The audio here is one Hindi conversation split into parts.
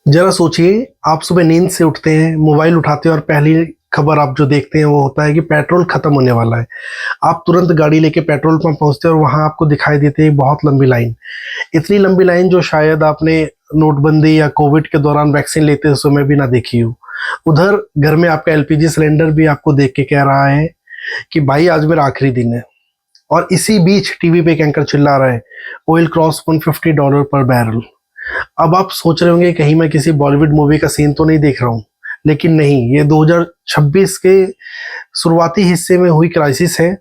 जरा सोचिए, आप सुबह नींद से उठते हैं, मोबाइल उठाते हैं और पहली खबर आप जो देखते हैं वो होता है कि पेट्रोल खत्म होने वाला है। आप तुरंत गाड़ी लेके पेट्रोल पंप पहुंचते हैं और वहां आपको दिखाई देती है बहुत लंबी लाइन। इतनी लंबी लाइन जो शायद आपने नोटबंदी या कोविड के दौरान वैक्सीन लेते समय भी ना देखी हो। उधर घर में आपका एलपीजी सिलेंडर भी आपको देख के कह रहा है कि भाई आज मेरा आखिरी दिन है। और इसी बीच टीवी पे एक एंकर चिल्ला रहा है, ऑयल क्रॉस $150 पर बैरल। अब आप सोच रहे होंगे कहीं मैं किसी बॉलीवुड मूवी का सीन तो नहीं देख रहा हूँ, लेकिन नहीं, ये 2026 के शुरुआती हिस्से में हुई क्राइसिस है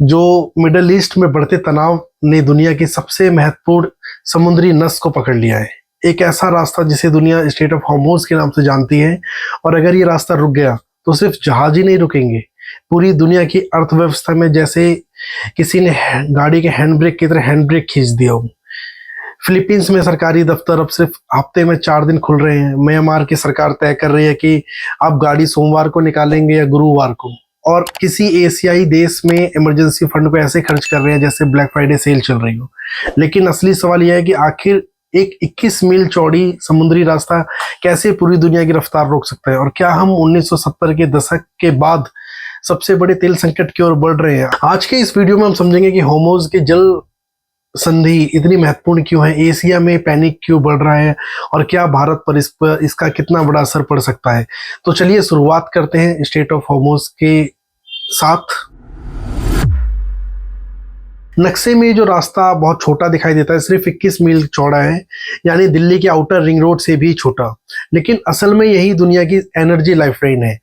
जो मिडल ईस्ट में बढ़ते तनाव ने दुनिया की सबसे महत्वपूर्ण समुद्री नस को पकड़ लिया है। एक ऐसा रास्ता जिसे दुनिया स्टेट ऑफ हॉर्मुज़ के नाम से जानती है, और अगर ये रास्ता रुक गया तो सिर्फ जहाज ही नहीं रुकेंगे, पूरी दुनिया की अर्थव्यवस्था में जैसे किसी ने गाड़ी के हैंड ब्रेक की तरह हैंड ब्रेक खींच दिया हो। फिलीपींस में सरकारी दफ्तर अब सिर्फ हफ्ते में 4 दिन खुल रहे हैं। म्यांमार की सरकार तय कर रही है कि आप गाड़ी सोमवार को निकालेंगे या गुरुवार को। और किसी एशियाई देश में इमरजेंसी फंड को ऐसे खर्च कर रहे हैं जैसे ब्लैक फ्राइडे सेल चल रही हो। लेकिन असली सवाल यह है कि आखिर एक 21 मील चौड़ी समुद्री रास्ता कैसे पूरी दुनिया की रफ्तार रोक सकता है, और क्या हम 1970 के दशक के बाद सबसे बड़े तेल संकट की ओर बढ़ रहे हैं। आज के इस वीडियो में हम समझेंगे कि होर्मुज़ के जल संधि इतनी महत्वपूर्ण क्यों है, एशिया में पैनिक क्यों बढ़ रहा है, और क्या भारत पर इसका कितना बड़ा असर पड़ सकता है। तो चलिए शुरुआत करते हैं स्टेट ऑफ हॉर्मुज़ के साथ। नक्शे में जो रास्ता बहुत छोटा दिखाई देता है, सिर्फ 21 मील चौड़ा है, यानी दिल्ली के आउटर रिंग रोड से भी छोटा। लेकिन असल में यही दुनिया की एनर्जी लाइफलाइन है।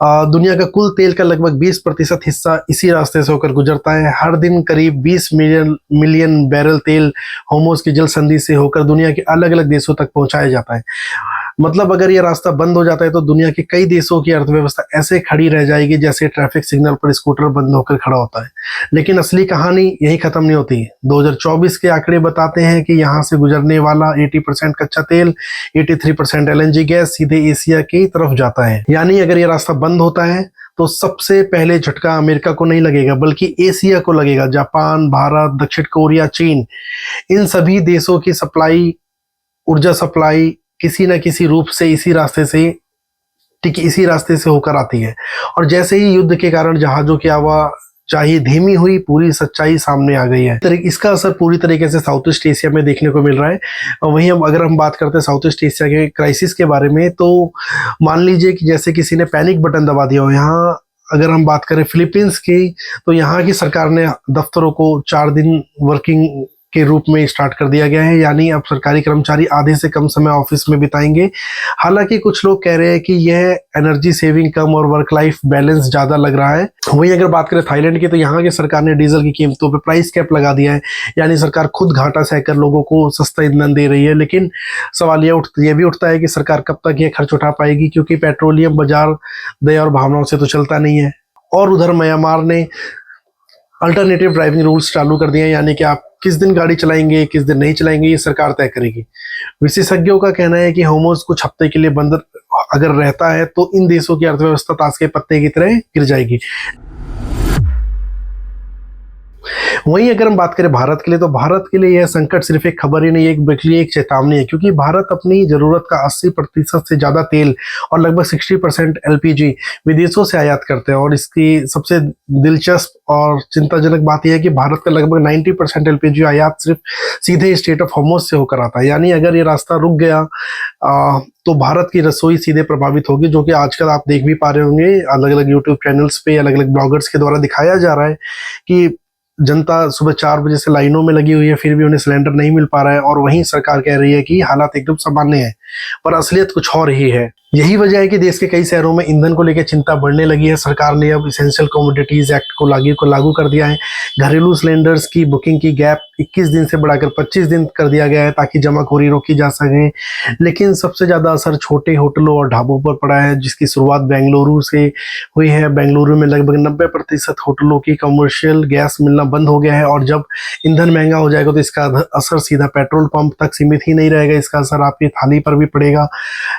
दुनिया का कुल तेल का लगभग 20% हिस्सा इसी रास्ते से होकर गुजरता है। हर दिन करीब 20 मिलियन बैरल तेल होर्मुज़ की जल संधि से होकर दुनिया के अलग अलग देशों तक पहुंचाया जाता है। मतलब अगर ये रास्ता बंद हो जाता है तो दुनिया के कई देशों की अर्थव्यवस्था ऐसे खड़ी रह जाएगी जैसे ट्रैफिक सिग्नल पर स्कूटर बंद होकर खड़ा होता है। लेकिन असली कहानी यही खत्म नहीं होती। 2024 के आंकड़े बताते हैं कि यहाँ से गुजरने वाला 80% कच्चा तेल, 83% एलएनजी गैस सीधे एशिया की तरफ जाता है। यानी अगर ये रास्ता बंद होता है तो सबसे पहले झटका अमेरिका को नहीं लगेगा बल्कि एशिया को लगेगा। जापान, भारत, दक्षिण कोरिया, चीन, इन सभी देशों की ऊर्जा सप्लाई किसी न किसी रूप से इसी रास्ते से होकर आती है। और जैसे ही युद्ध के कारण जहाजों की आवाजाही धीमी हुई, पूरी सच्चाई सामने आ गई है। इसका असर पूरी तरीके से साउथ ईस्ट एशिया में देखने को मिल रहा है। और वहीं अगर हम बात करते हैं साउथ ईस्ट एशिया के क्राइसिस के बारे में, तो मान लीजिए कि जैसे किसी ने पैनिक बटन दबा दिया हो। यहाँ अगर हम बात करें फिलीपींस की, तो यहाँ की सरकार ने दफ्तरों को 4 दिन वर्किंग के रूप में स्टार्ट कर दिया गया है, यानी अब सरकारी कर्मचारी आधे से कम समय ऑफिस में बिताएंगे। हालांकि कुछ लोग कह रहे हैं कि यह एनर्जी सेविंग कम और वर्क लाइफ बैलेंस ज्यादा लग रहा है। वहीं अगर बात करें थाईलैंड की, तो यहाँ की सरकार ने डीजल की कीमतों पर प्राइस कैप लगा दिया है, यानी सरकार खुद घाटा सहकर लोगों को सस्ता ईंधन दे रही है। लेकिन सवाल ये भी उठता है कि सरकार कब तक यह खर्च उठा पाएगी, क्योंकि पेट्रोलियम बाजार दया और भावनाओं से तो चलता नहीं है। और उधर म्यांमार ने अल्टरनेटिव ड्राइविंग रूल्स चालू कर दिए हैं, यानी कि आप किस दिन गाड़ी चलाएंगे किस दिन नहीं चलाएंगे ये सरकार तय करेगी। विशेषज्ञों का कहना है कि होर्मुज़ कुछ हफ्ते के लिए बंद अगर रहता है तो इन देशों की अर्थव्यवस्था ताश के पत्ते की तरह गिर जाएगी। वहीं अगर हम बात करें भारत के लिए, तो भारत के लिए यह संकट सिर्फ एक खबर ही नहीं है, बल्कि एक चेतावनी है। क्योंकि भारत अपनी जरूरत का 80% से ज्यादा तेल और लगभग 60% एलपीजी विदेशों से आयात करते हैं। और इसकी सबसे दिलचस्प और चिंताजनक बात यह है कि भारत का लगभग 90% एलपीजी आयात सिर्फ सीधे स्टेट ऑफ हॉर्मुज़ से होकर आता है। यानी अगर ये रास्ता रुक गया तो भारत की रसोई सीधे प्रभावित होगी, जो कि आजकल आप देख भी पा रहे होंगे अलग अलग यूट्यूब चैनल्स पे अलग अलग ब्लॉगर्स के द्वारा दिखाया जा रहा है कि जनता सुबह 4 बजे से लाइनों में लगी हुई है, फिर भी उन्हें सिलेंडर नहीं मिल पा रहा है। और वहीं सरकार कह रही है कि हालात एकदम सामान्य है, पर असलियत कुछ और ही है। यही वजह है कि देश के कई शहरों में ईंधन को लेकर चिंता बढ़ने लगी है। सरकार ने अब इसेंशियल कमोडिटीज एक्ट को लागू कर दिया है। घरेलू सिलेंडर्स की बुकिंग की गैप 21 दिन से बढ़ाकर 25 दिन कर दिया गया है, ताकि जमाखोरी रोकी जा सके। लेकिन सबसे ज्यादा असर छोटे होटलों और ढाबों पर पड़ा है, जिसकी शुरुआत बेंगलुरु से हुई है। बेंगलुरु में लगभग 90% होटलों की कमर्शियल गैस मिलना बंद हो गया है। और जब ईंधन महंगा हो जाएगा तो इसका असर सीधा पेट्रोल पंप तक सीमित ही नहीं रहेगा, इसका असर आपकी थाली पर भी पड़ेगा।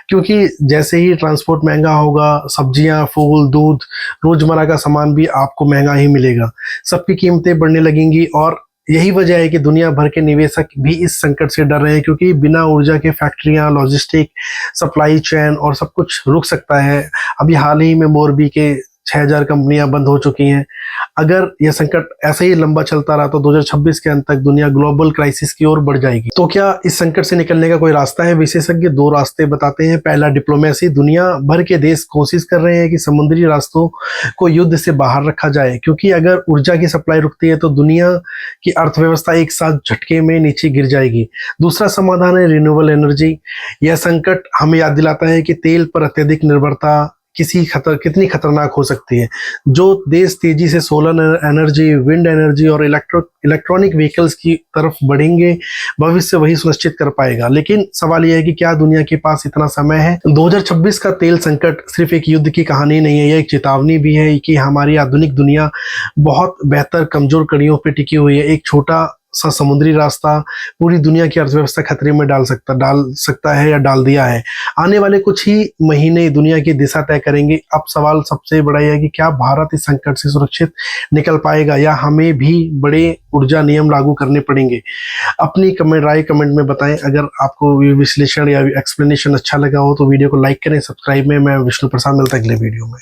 क्योंकि जैसे ही ट्रांसपोर्ट महंगा होगा, सब्जियां, फूल, दूध, रोजमर्रा का सामान भी आपको महंगा ही मिलेगा। सबकी कीमतें बढ़ने लगेंगी और यही वजह है कि दुनिया भर के निवेशक भी इस संकट से डर रहे हैं, क्योंकि बिना ऊर्जा के फैक्ट्रियां, लॉजिस्टिक, सप्लाई चेन और सब कुछ रुक सकता है। अभी हाल ही में मोरबी के 6000 कंपनियां बंद हो चुकी हैं। अगर यह संकट ऐसे ही लंबा चलता रहा तो 2026 के अंत तक दुनिया ग्लोबल क्राइसिस की ओर बढ़ जाएगी। तो क्या इस संकट से निकलने का कोई रास्ता है? विशेषज्ञ 2 रास्ते बताते हैं। पहला, डिप्लोमेसी। दुनिया भर के देश कोशिश कर रहे हैं कि समुद्री रास्तों को युद्ध से बाहर रखा जाए, क्योंकि अगर ऊर्जा की सप्लाई रुकती है तो दुनिया की अर्थव्यवस्था एक साथ झटके में नीचे गिर जाएगी। दूसरा समाधान है रिन्यूएबल एनर्जी। यह संकट हमें याद दिलाता है कि तेल पर अत्यधिक निर्भरता कितनी खतरनाक हो सकती है। जो देश तेजी से सोलर एनर्जी, विंड एनर्जी और इलेक्ट्रॉनिक व्हीकल्स की तरफ बढ़ेंगे, भविष्य वही सुनिश्चित कर पाएगा। लेकिन सवाल यह है कि क्या दुनिया के पास इतना समय है? 2026 का तेल संकट सिर्फ एक युद्ध की कहानी नहीं है, यह एक चेतावनी भी है कि हमारी आधुनिक दुनिया बहुत बेहतर कमजोर कड़ियों पर टिकी हुई है। एक छोटा सा समुद्री रास्ता पूरी दुनिया की अर्थव्यवस्था खतरे में डाल सकता है या डाल दिया है। आने वाले कुछ ही महीने दुनिया की दिशा तय करेंगे। अब सवाल सबसे बड़ा यह है कि क्या भारत इस संकट से सुरक्षित निकल पाएगा, या हमें भी बड़े ऊर्जा नियम लागू करने पड़ेंगे? अपनी राय कमेंट में बताएं। अगर आपको ये विश्लेषण या एक्सप्लेनेशन अच्छा लगा हो तो वीडियो को लाइक करें, सब्सक्राइब में। मैं विष्णु प्रसाद, मिलता है अगले वीडियो में।